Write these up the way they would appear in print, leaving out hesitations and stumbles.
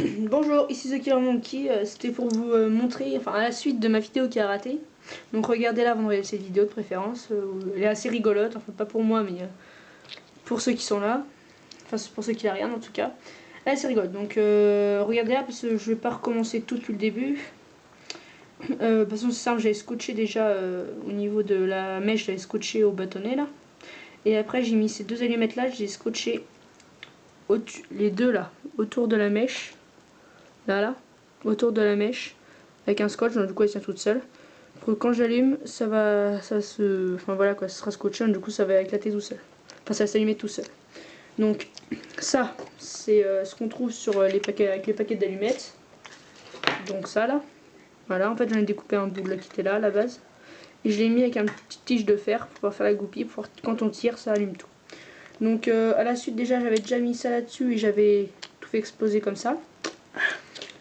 Bonjour, ici The Killer Monkey, c'était pour vous montrer, enfin à la suite de ma vidéo qui a raté. Donc regardez-la avant de regarder cette vidéo de préférence, elle est assez rigolote, enfin pas pour moi mais pour ceux qui sont là. Enfin c'est pour ceux qui la regardent en tout cas. Elle est assez rigolote, donc regardez-la parce que je vais pas recommencer tout depuis le début. De toute façon c'est simple, j'avais scotché déjà au niveau de la mèche, j'avais scotché au bâtonnet là. Et après j'ai mis ces deux allumettes là, j'ai scotché les deux là, autour de la mèche. Là, autour de la mèche, avec un scotch, donc du coup elle tient toute seule. Pour que quand j'allume, enfin voilà quoi, ça sera scotché, donc du coup ça va éclater tout seul. Enfin ça va s'allumer tout seul. Donc ça, c'est ce qu'on trouve sur les paquets, avec les paquets d'allumettes. Donc ça là, voilà, en fait j'en ai découpé un bout de là qui était là à la base. Et je l'ai mis avec une petite tige de fer pour pouvoir faire la goupille, pour quand on tire ça allume tout. Donc à la suite déjà j'avais déjà mis ça là-dessus et j'avais tout fait exploser comme ça.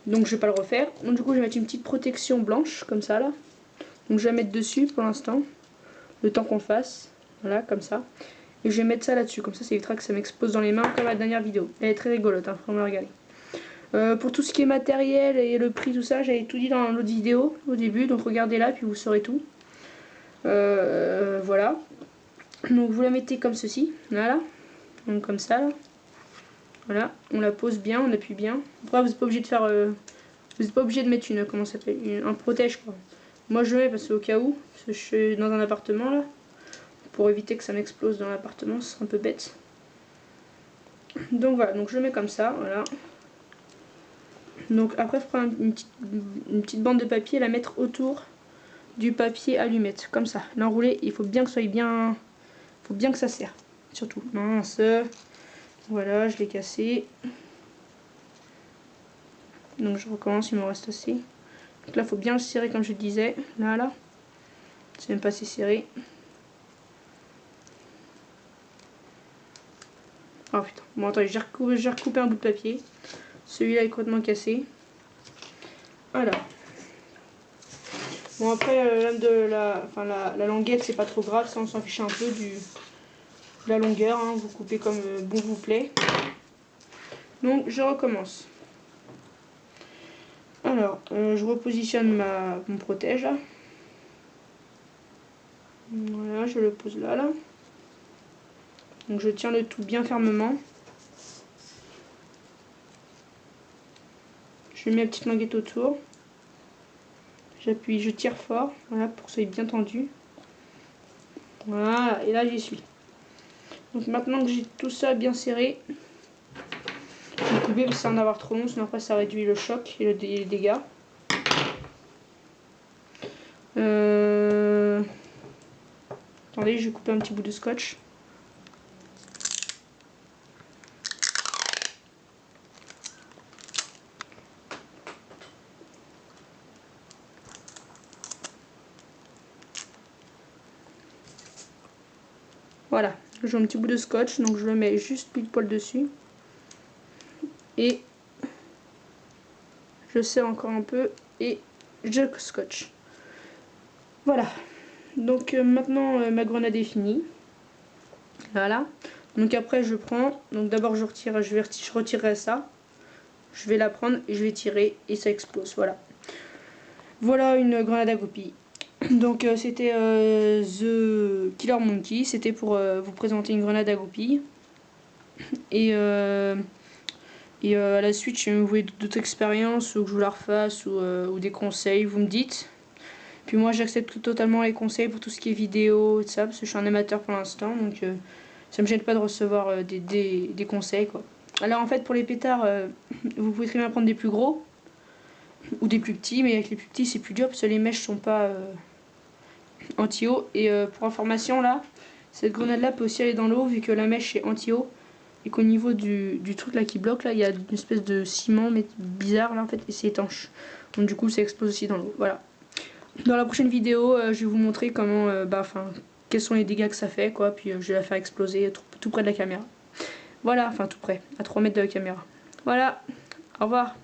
Donc je vais pas le refaire. Donc du coup je vais mettre une petite protection blanche comme ça là. Donc je vais la mettre dessus pour l'instant. Le temps qu'on le fasse. Voilà comme ça. Et je vais mettre ça là-dessus. Comme ça évitera que ça m'explose dans les mains comme la dernière vidéo. Elle est très rigolote, hein, faut me la regarder. Pour tout ce qui est matériel et le prix, tout ça, j'avais tout dit dans l'autre vidéo au début. Donc regardez-la puis vous saurez tout. Voilà. Donc vous la mettez comme ceci. Voilà. Donc comme ça là. Voilà. On la pose bien, on appuie bien. Après vous n'êtes pas obligé de faire... vous n'êtes pas obligé de mettre comment ça s'appelle, un protège quoi. Moi je le mets parce qu'au cas où, parce que je suis dans un appartement là, pour éviter que ça m'explose dans l'appartement, ce serait un peu bête. Donc voilà, donc je le mets comme ça, voilà. Donc après je prends une petite bande de papier et la mettre autour du papier allumette, comme ça. L'enrouler, il faut bien que ça soit bien, faut bien que ça serre, surtout. Mince, voilà, je l'ai cassé. Donc je recommence, il me reste assez. Donc là, il faut bien le serrer comme je disais. Là. C'est même pas assez serré. Oh putain. Bon, attendez, j'ai recoupé un bout de papier. Celui-là est complètement cassé. Voilà. Bon, après, la languette, c'est pas trop grave. Ça, on s'en fiche un peu de la longueur. Hein. Vous coupez comme bon vous plaît. Donc, je recommence. Alors, je repositionne mon protège. Là. Voilà, je le pose là. Donc, je tiens le tout bien fermement. Je mets ma petite languette autour. J'appuie, je tire fort, voilà, pour que ça soit bien tendu. Voilà, et là j'y suis. Donc maintenant que j'ai tout ça bien serré, je vais couper parce que ça va en avoir trop long, sinon après ça réduit le choc et les dégâts. Attendez, je vais couper un petit bout de scotch. Voilà, j'ai un petit bout de scotch, donc je le mets juste pile poil dessus. Et je serre encore un peu et je scotch. Voilà, donc maintenant ma grenade est finie. Voilà, donc après je prends, donc d'abord je retirerai ça. Je vais la prendre et je vais tirer et ça explose, voilà. Voilà une grenade à goupille. Donc c'était The Killer Monkey, c'était pour vous présenter une grenade à goupille. Et à la suite, si vous voulez d'autres expériences ou que je vous la refasse ou des conseils, vous me dites. Puis moi j'accepte totalement les conseils pour tout ce qui est vidéo et tout ça, parce que je suis un amateur pour l'instant, donc ça me gêne pas de recevoir des conseils quoi. Alors en fait pour les pétards, vous pouvez très bien prendre des plus gros ou des plus petits, mais avec les plus petits c'est plus dur parce que les mèches sont pas anti-eau. Et pour information là, cette grenade là peut aussi aller dans l'eau vu que la mèche est anti-eau et qu'au niveau du truc là qui bloque là, il y a une espèce de ciment mais bizarre là en fait et c'est étanche. Donc du coup ça explose aussi dans l'eau. Voilà. Dans la prochaine vidéo, je vais vous montrer comment, quels sont les dégâts que ça fait quoi, puis je vais la faire exploser tout près de la caméra. Voilà, enfin tout près, à 3 mètres de la caméra. Voilà, au revoir.